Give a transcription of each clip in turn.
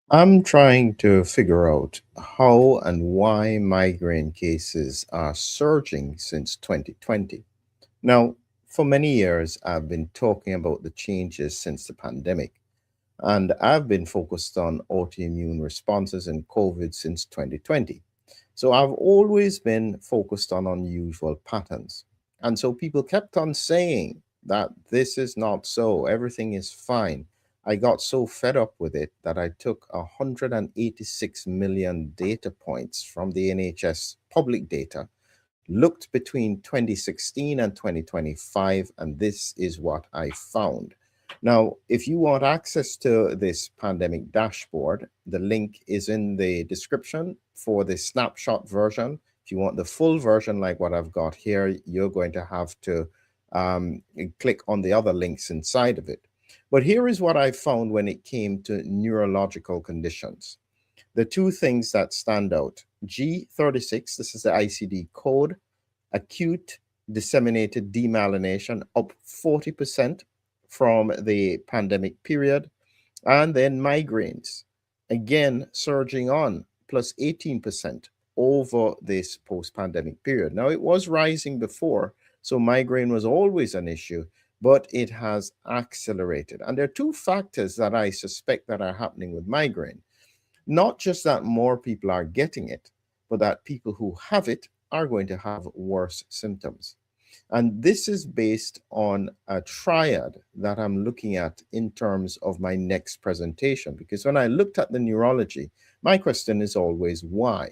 I'm trying to figure out how and why migraine cases are surging since 2020. Now, for many years, I've been talking about the changes since the pandemic, and I've been focused on autoimmune responses and COVID since 2020. So I've always been focused on unusual patterns. And so people kept on saying that this is not so, everything is fine. I got so fed up with it that I took 186 million data points from the NHS public data, looked between 2016 and 2025, and this is what I found. Now, if you want access to this pandemic dashboard, the link is in the description for the snapshot version. If you want the full version, like what I've got here, you're going to have to um, click on the other links inside of it. But here is what I found when it came to neurological conditions. The two things that stand out: G36, this is the ICD code, acute disseminated demyelination, up 40% from the pandemic period, and then migraines, again surging on, plus 18% over this post pandemic period. Now, it was rising before, so migraine was always an issue, but it has accelerated. And there are two factors that I suspect that are happening with migraine. Not just that more people are getting it, but that people who have it are going to have worse symptoms. And this is based on a triad that I'm looking at in terms of my next presentation. Because when I looked at the neurology, my question is always why?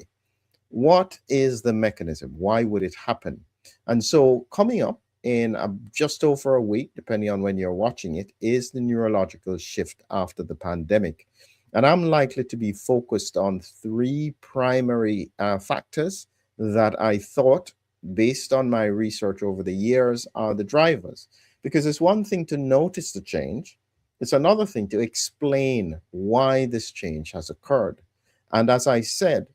What is the mechanism? Why would it happen? And so, coming up in just over a week, depending on when you're watching it, is the neurological shift after the pandemic. And I'm likely to be focused on three primary factors that I thought, based on my research over the years, are the drivers. Because it's one thing to notice the change, it's another thing to explain why this change has occurred. And as I said,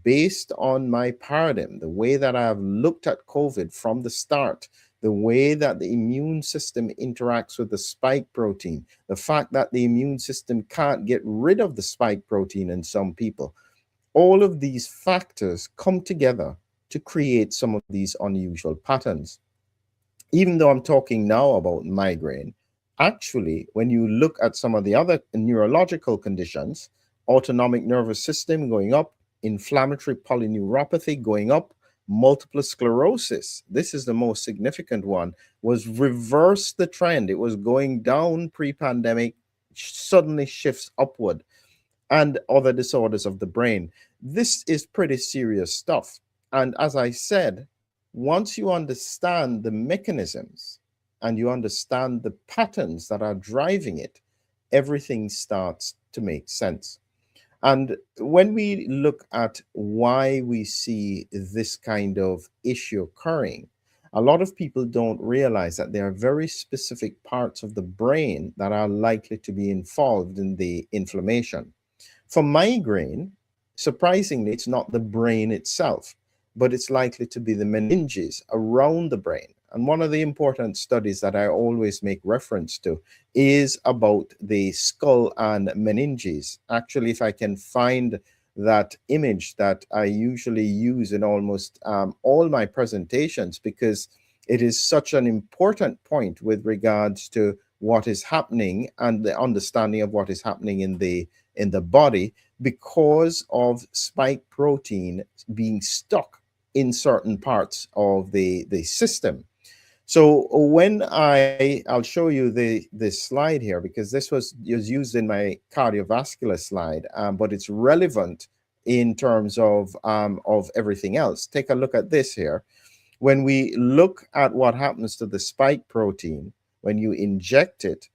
based on my paradigm, the way that I've looked at COVID from the start, the way that the immune system interacts with the spike protein, the fact that the immune system can't get rid of the spike protein in some people, all of these factors come together to create some of these unusual patterns. Even though I'm talking now about migraine, actually, when you look at some of the other neurological conditions, autonomic nervous system going up, inflammatory polyneuropathy going up, multiple sclerosis, this is the most significant one, was reversed the trend. It was going down pre-pandemic, suddenly shifts upward, and other disorders of the brain. This is pretty serious stuff. And as I said, once you understand the mechanisms and you understand the patterns that are driving it, everything starts to make sense. And when we look at why we see this kind of issue occurring, a lot of people don't realize that there are very specific parts of the brain that are likely to be involved in the inflammation. For migraine, surprisingly, it's not the brain itself, but it's likely to be the meninges around the brain. And one of the important studies that I always make reference to is about the skull and meninges. Actually, if I can find that image that I usually use in almost all my presentations, because it is such an important point with regards to what is happening and the understanding of what is happening in the body because of spike protein being stuck in certain parts of the system. So when I'll show you this slide here, because this was used in my cardiovascular slide, but it's relevant in terms of everything else. Take a look at this here. When we look at what happens to the spike protein when you inject it,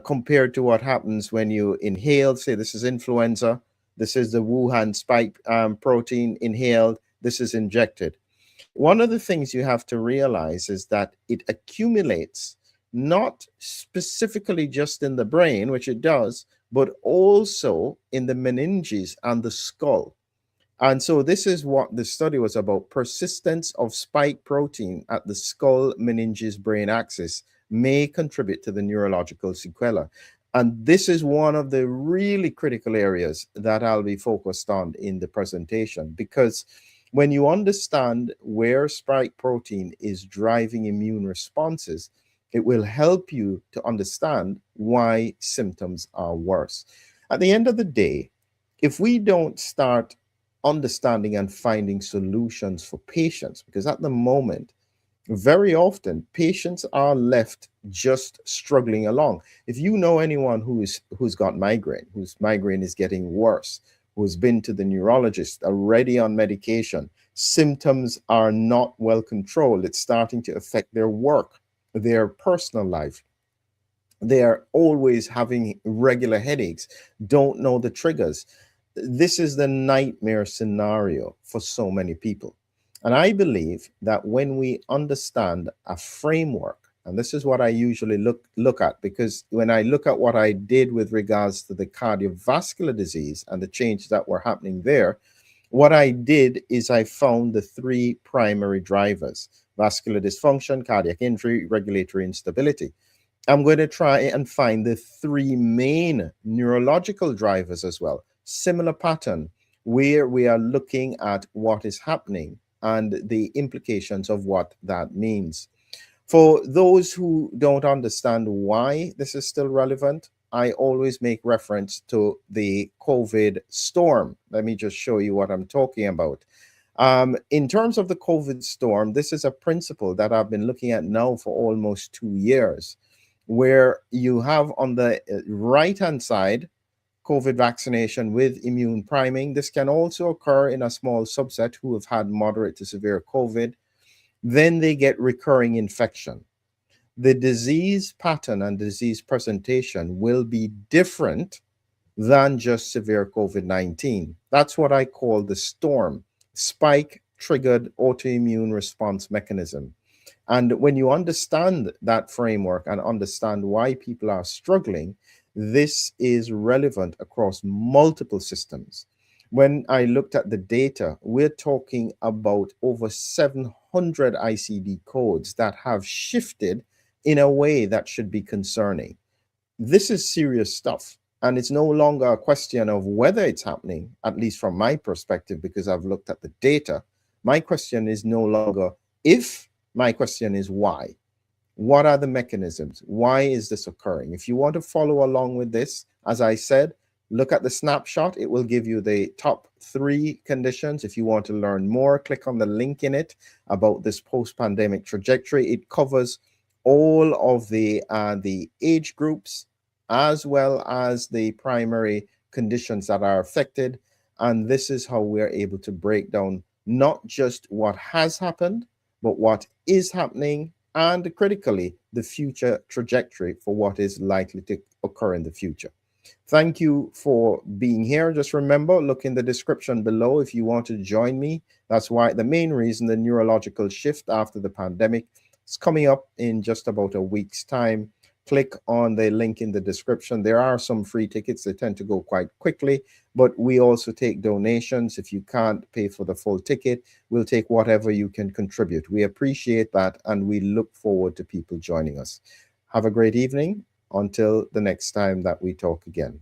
compared to what happens when you inhale. Say this is influenza, this is the Wuhan spike protein inhaled, this is injected. One of the things you have to realize is that it accumulates not specifically just in the brain, which it does, but also in the meninges and the skull. And so this is what the study was about: persistence of spike protein at the skull meninges brain axis may contribute to the neurological sequela. And this is one of the really critical areas that I'll be focused on in the presentation, because when you understand where spike protein is driving immune responses, it will help you to understand why symptoms are worse. At the end of the day, if we don't start understanding and finding solutions for patients, because at the moment, very often patients are left just struggling along. If you know anyone who's got migraine, whose migraine is getting worse, who's been to the neurologist, already on medication, symptoms are not well controlled, it's starting to affect their work, their personal life, they are always having regular headaches, don't know the triggers. This is the nightmare scenario for so many people. And I believe that when we understand a framework, and this is what I usually look at, because when I look at what I did with regards to the cardiovascular disease and the changes that were happening there, what I did is I found the three primary drivers: vascular dysfunction, cardiac injury, regulatory instability. I'm going to try and find the three main neurological drivers as well. Similar pattern, where we are looking at what is happening and the implications of what that means. For those who don't understand why this is still relevant, I always make reference to the COVID storm. Let me just show you what I'm talking about. In terms of the COVID storm, this is a principle that I've been looking at now for almost 2 years, where you have on the right hand side COVID vaccination with immune priming. This can also occur in a small subset who have had moderate to severe COVID. Then they get recurring infection. The disease pattern and disease presentation will be different than just severe COVID-19. That's what I call the storm, spike triggered autoimmune response mechanism. And when you understand that framework and understand why people are struggling, this is relevant across multiple systems. When I looked at the data, we're talking about over 700 ICD codes that have shifted in a way that should be concerning. This is serious stuff. And it's no longer a question of whether it's happening, at least from my perspective, because I've looked at the data. My question is no longer if, my question is why. What are the mechanisms? Why is this occurring? If you want to follow along with this, as I said, look at the snapshot. It will give you the top 3 conditions. If you want to learn more, click on the link in it about this post-pandemic trajectory. It covers all of the age groups, as well as the primary conditions that are affected. And this is how we're able to break down not just what has happened, but what is happening, and critically, the future trajectory for what is likely to occur in the future. Thank you for being here. Just remember, look in the description below if you want to join me. That's why the main reason, the neurological shift after the pandemic, is coming up in just about a week's time. Click on the link in the description. There are some free tickets. They tend to go quite quickly, but we also take donations. If you can't pay for the full ticket, we'll take whatever you can contribute. We appreciate that, and we look forward to people joining us. Have a great evening until the next time that we talk again.